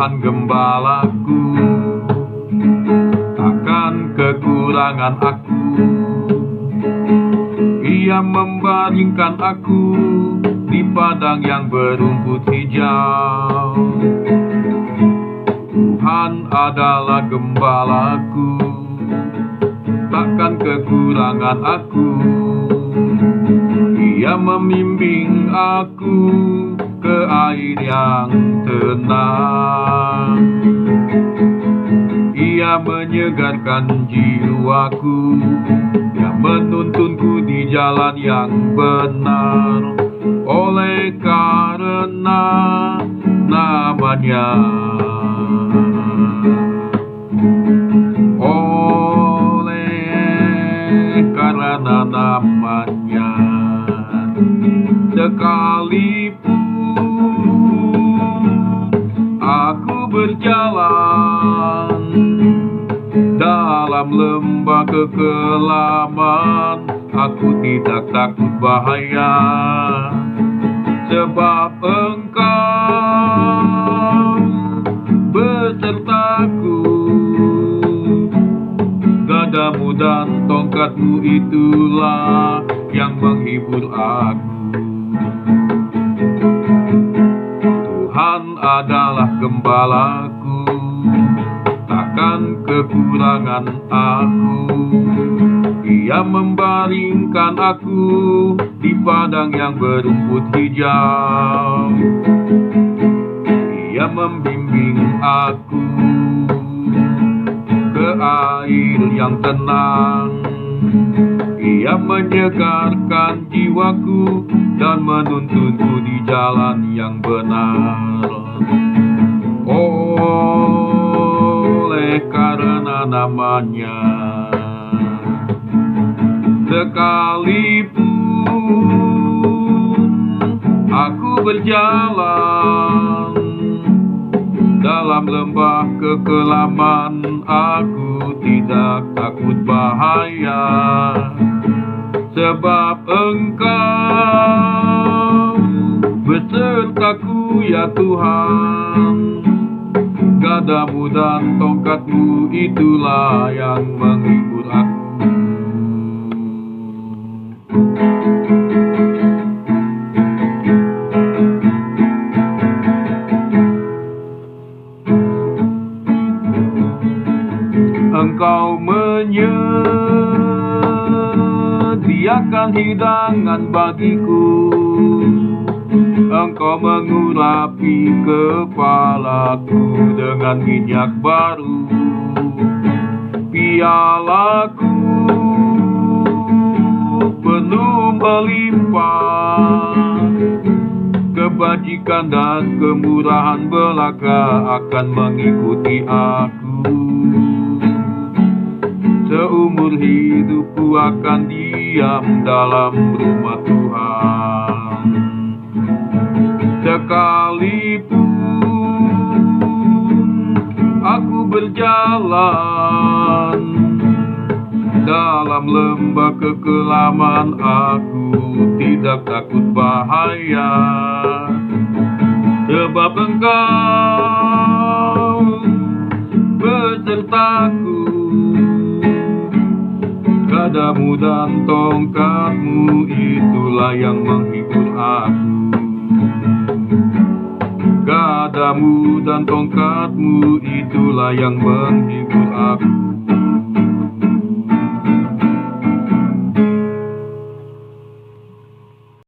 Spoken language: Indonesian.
Tuhan gembalaku, takkan kekurangan aku. Ia membaringkan aku di padang yang berumput hijau. Tuhan adalah gembalaku, takkan kekurangan aku. Ia membimbing aku ke air yang tenang. Ia menyegarkan jiwaku, Ia menuntunku di jalan yang benar. Oleh karena namanya, oleh karena namanya, sekalipun aku berjalan dalam lembah kekelaman, aku tidak takut bahaya, sebab Engkau besertaku. Gadamu dan tongkatmu itulah yang menghibur aku. Tuhan adalah gembalaku, takkan kekurangan aku. Ia membaringkan aku di padang yang berumput hijau. Ia membimbing aku ke air yang tenang. Ia menyegarkan jiwaku dan menuntunku di jalan yang benar. Oleh karena namanya, sekalipun aku berjalan dalam lembah kekelaman, aku tidak takut bahaya, sebab Engkau besertaku ya Tuhan. Gadamu dan tongkatmu itulah yang menghibur aku. Engkau menyediakan hidangan bagiku, Engkau mengurapi kepalaku dengan minyak baru. Pialaku penuh melimpah, kebajikan dan kemurahan belaka akan mengikuti aku. Seumur hidupku akan diam dalam rumah Tuhan. Sekalipun aku berjalan dalam lembah kekelaman, aku tidak takut bahaya, sebab Engkau besertaku. Gadamu dan tongkatmu itulah yang menghibur aku. Gadamu dan tongkatmu itulah yang menghibur aku.